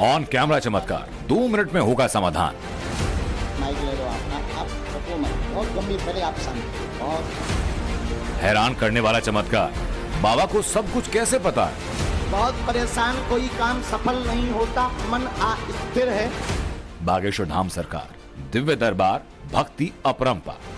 On camera चमत्कार, 2 minute में होगा समाधान। माइक ले लो आप रखो मत, बहुत गंभीर, पहले आप शांत, बहुत हैरान करने वाला चमत्कार, बाबा को सब कुछ कैसे पता है? बहुत परेशान, कोई काम सफल नहीं होता, मन अस्थिर है। बागेश्वर धाम सरकार, दिव्य दरबार, भक्ति अपरंपार।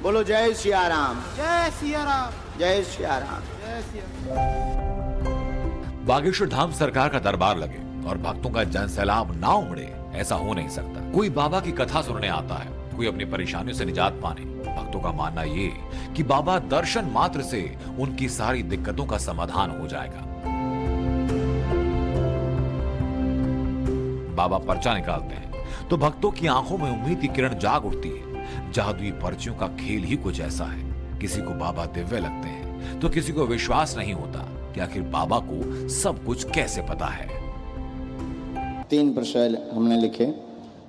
बोलो जय सिया राम, जय सिया राम, जय सिया राम। जय सिया राम। बागेश्वर धाम सरकार का दरबार लगे और भक्तों का जनसैलाब ना उमड़े, ऐसा हो नहीं सकता। कोई बाबा की कथा सुनने आता है, कोई अपनी परेशानियों से निजात पाने। भक्तों का मानना ये कि बाबा दर्शन मात्र से उनकी सारी दिक्कतों का समाधान हो जाएगा। बाबा पर्चा निकालते हैं तो भक्तों की आंखों में उम्मीद की किरण जाग उठती है। जादुई पर्चियों का खेल ही कुछ ऐसा है। किसी को बाबा दिव्य लगते हैं तो किसी को विश्वास नहीं होता कि आखिर बाबा को सब कुछ कैसे पता है। 3 प्रश्न हमने लिखे।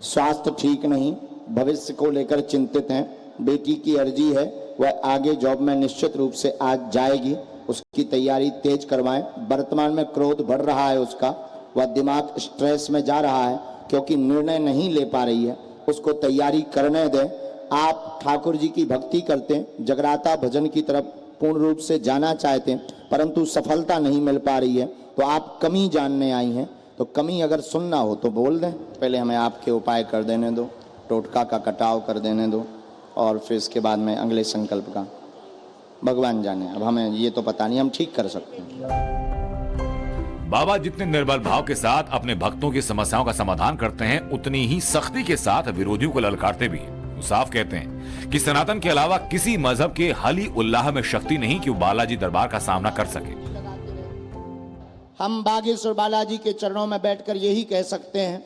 स्वास्थ्य ठीक नहीं, भविष्य को लेकर चिंतित हैं, बेटी की अर्जी है, वह आगे जॉब में निश्चित रूप से आज जाएगी, उसकी तैयारी तेज करवाएं। वर्तमान में क्रोध बढ़ रहा है उसका, वह दिमाग स्ट्रेस में जा रहा है क्योंकि निर्णय नहीं ले पा रही है, उसको तैयारी करने दें। आप ठाकुर जी की भक्ति करते हैं, जगराता भजन की तरफ पूर्ण रूप से जाना चाहते हैं, परंतु सफलता नहीं मिल पा रही है, तो आप कमी जानने आई हैं। तो कमी अगर सुनना हो तो बोल दें, पहले हमें आपके उपाय कर देने दो, टोटका का कटाव कर देने दो, और फिर इसके बाद में अगले संकल्प का भगवान जाने। अब हमें ये तो पता नहीं, हम ठीक कर सकते हैं। बाबा जितने निर्बल भाव के साथ अपने भक्तों की समस्याओं का समाधान करते हैं, उतनी ही सख्ती के साथ विरोधियों को ललकारते भी हैं। वो साफ कहते हैं कि सनातन के अलावा किसी मजहब के हली उल्लाह में शक्ति नहीं कि वो बालाजी दरबार का सामना कर सके। हम बागेश्वर बालाजी के चरणों में बैठकर यही कह सकते हैं,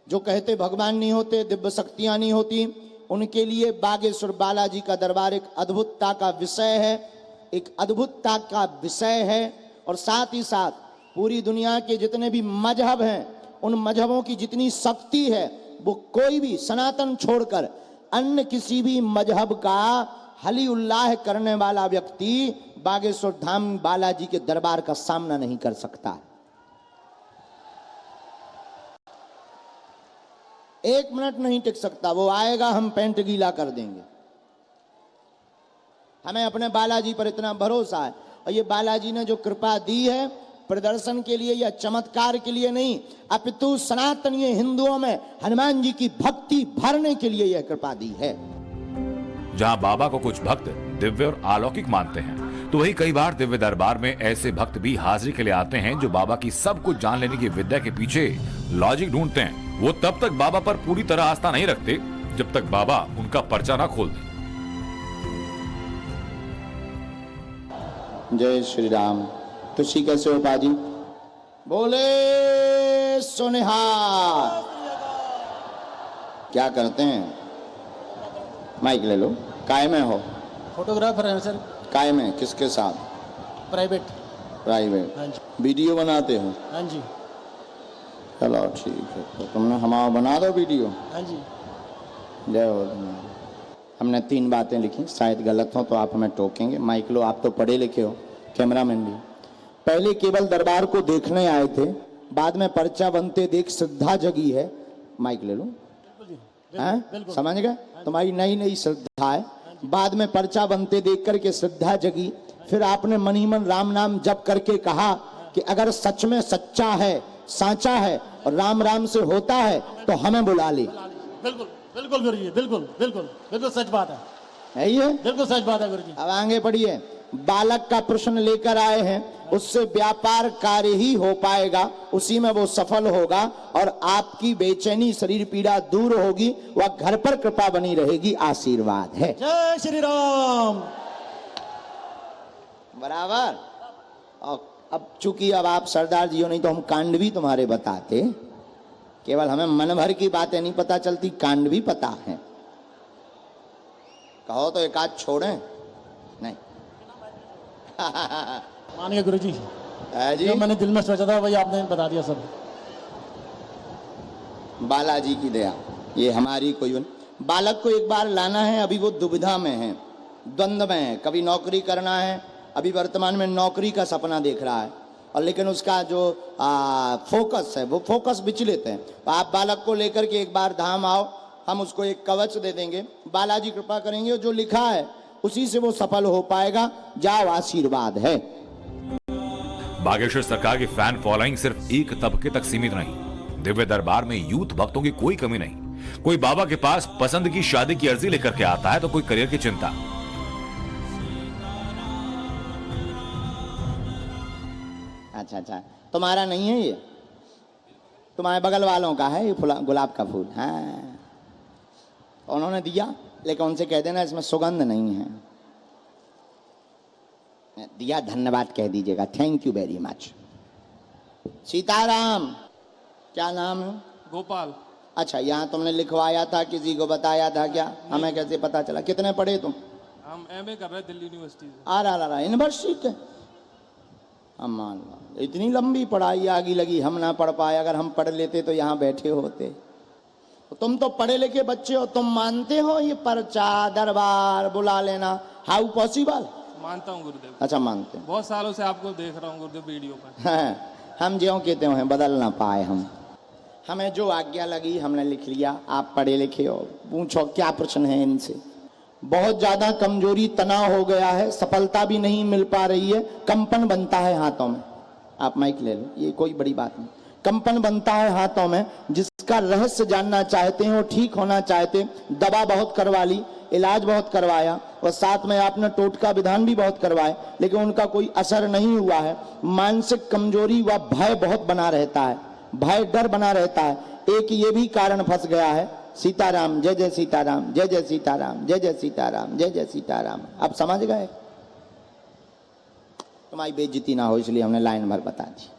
जो कहते भगवान नहीं होते, दिव्य शक्तियां नहीं होती, उनके लिए बागेश्वर बालाजी का दरबार एक अद्भुतता का विषय है, एक अद्भुतता का विषय है। और साथ ही साथ पूरी दुनिया के जितने भी मजहब हैं, उन मजहबों की जितनी शक्ति है, वो कोई भी सनातन छोड़कर अन्य किसी भी मजहब का हली उल्लाह करने वाला व्यक्ति बागेश्वर धाम बालाजी के दरबार का सामना नहीं कर सकता। 1 मिनट नहीं टिक सकता। वो आएगा, हम पेंट गीला कर देंगे। हमें अपने बालाजी पर इतना भरोसा है, और ये बालाजी ने जो कृपा दी है, प्रदर्शन के लिए या चमत्कार के लिए नहीं, अपितु सनातनीय हिंदुओं में हनुमान जी की भक्ति भरने के लिए यह कृपा दी है। जहां बाबा को कुछ भक्त दिव्य और अलौकिक मानते हैं, तो वही कई बार दिव्य दरबार में ऐसे भक्त भी हाजिरी के लिए आते हैं जो बाबा की सब कुछ जान लेने की विद्या के पीछे लॉजिक ढूंढते हैं। वो तब तक बाबा पर पूरी तरह आस्था नहीं रखते जब तक बाबा उनका पर्चा ना खोल दे। जय श्री राम। तुलसी कैसे हो पाजी? बोले सोनिहार। क्या करते हैं? माइक ले लो। काय में हो? फोटोग्राफर है सर। काय में? किसके साथ? प्राइवेट। प्राइवेट। हाँ जी। वीडियो बनाते हो? हाँ जी। चलो ठीक है, तो तुमने हमारा बना दो वीडियो। हाँ जी। जय हो तुम्हारी। हमने 3 बातें लिखी, शायद गलत हो तो आप हमें टोकेंगे। माइक लो, आप तो पढ़े लिखे हो, कैमरामैन भी। पहले केवल दरबार को देखने आए थे, बाद में पर्चा बनते देख श्रद्धा जगी है। माइक ले लो। हैं? समझ गए? तुम्हारी नई नई श्रद्धा है। बाद में पर्चा बनते देख करके श्रद्धा जगी। फिर आपने मन ही मन राम नाम जप करके कहा कि अगर सच में सच्चा है, साचा है और राम राम से होता है तो हमें बुला ले। बिल्कुल बिल्कुल गुरु जी, बिल्कुल बिल्कुल बिल्कुल सच बात है। ये बिल्कुल सच बात है गुरु जी। अब आगे पढ़िए। बालक का प्रश्न लेकर आए हैं, उससे व्यापार कार्य ही हो पाएगा, उसी में वो सफल होगा और आपकी बेचैनी शरीर पीड़ा दूर होगी, वह घर पर कृपा बनी रहेगी। आशीर्वाद है। जय श्री राम। बराबर। और अब चूंकि अब आप सरदार जी हो, नहीं तो हम कांड भी तुम्हारे बताते। केवल हमें मन भर की बातें नहीं पता चलती, कांड भी पता है। कहो तो एक आध छोड़ें? नहीं। मानिए गुरु जी, जी जो मैंने दिल में सोचा था वही आपने बता दिया सब। बालाजी की दया, ये हमारी कोई। बालक को एक बार लाना है, अभी वो दुविधा में है, द्वंद्व में है। कभी नौकरी करना है, अभी वर्तमान में नौकरी का सपना देख रहा है, और लेकिन उसका जो फोकस है वो फोकस विचलित है। तो आप बालक को लेकर के एक बार धाम आओ, हम उसको एक कवच दे देंगे, बालाजी कृपा करेंगे, जो लिखा है उसी से वो सफल हो पाएगा। जाओ, आशीर्वाद है। बागेश्वर सरकार की फैन फॉलोइंग सिर्फ एक तबके तक सीमित नहीं। दिव्य दरबार में यूथ भक्तों की कोई कमी नहीं। कोई बाबा के पास पसंद की शादी की अर्जी लेकर के आता है, तो कोई करियर की चिंता। अच्छा, तुम्हारा नहीं है ये, तुम्हारे बगल वालों का है ये गुलाब का फूल। हाँ, उन्होंने दिया, लेकिन उनसे कह देना इसमें सुगंध नहीं है। दिया, धन्यवाद कह दीजिएगा, thank you very much. Sitaram, क्या नाम है? गोपाल। अच्छा, यहाँ तुमने लिखवाया था, किसी को बताया था क्या? हमें कैसे पता चला? कितने पढ़े तुम? हम एमए कर रहे हैं दिल्ली यूनिवर्सिटी से। आ यूनिवर्सिटी के? हम मान लो, इतनी लंबी पढ़ाई आगे लगी, हम ना पढ़ पाए। अगर हम पढ़ लेते तो यहाँ बैठे होते। तुम तो पढ़े लिखे बच्चे हो, तुम मानते हो ये पर्चा दरबार बुला लेना? How possible? मानता हूँ गुरुदेव। अच्छा, मानते हैं। बहुत सालों से आपको देख रहा हूँ गुरुदेव वीडियो पर। हाँ, हम ज्यों कहते हैं बदल ना पाए हम। हमें जो आज्ञा लगी हमने लिख लिया। आप पढ़े लिखे हो, पूछो क्या प्रश्न है इनसे। बहुत ज्यादा कमजोरी, तनाव हो गया है, सफलता भी नहीं मिल पा रही है, कंपन बनता है हाथों में। आप माइक ले लो, ये कोई बड़ी बात नहीं। कंपन बनता है हाथों में। जिसका रहस्य जानना चाहते हैं, वो ठीक होना चाहते, दवा बहुत करवा ली, इलाज बहुत करवाया, और साथ में आपने टोटका विधान भी बहुत करवाए, लेकिन उनका कोई असर नहीं हुआ है। मानसिक कमजोरी व भय बहुत बना रहता है, भय डर बना रहता है। एक ये भी कारण फंस गया है। सीताराम, जय जय सीताराम, जय जय सीताराम, जय जय सीताराम, जय जय सीताराम। आप समझ गए? तुम्हारी बेइज्जती ना हो इसलिए हमने लाइन भर बता दी।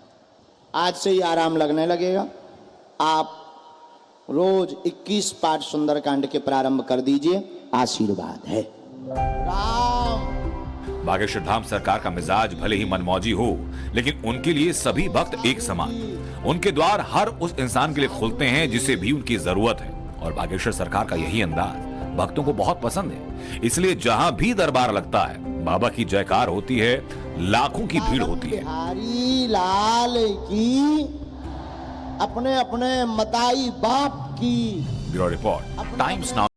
आज से ही आराम लगने लगेगा। आप रोज 21 पाठ सुंदरकांड के प्रारंभ कर दीजिए, आशीर्वाद है। राम। बागेश्वर धाम सरकार का मिजाज भले ही मनमौजी हो, लेकिन उनके लिए सभी भक्त एक समान। उनके द्वार हर उस इंसान के लिए खुलते हैं जिसे भी उनकी जरूरत है, और बागेश्वर सरकार का यही अंदाज भक्तों को बहुत पसंद है। इसलिए जहां भी दरबार लगता है, बाबा की जयकार होती है, लाखों की भीड़ होती है। बिहारी लाल की, अपने अपने मताई बाप की। Bureau report, times now.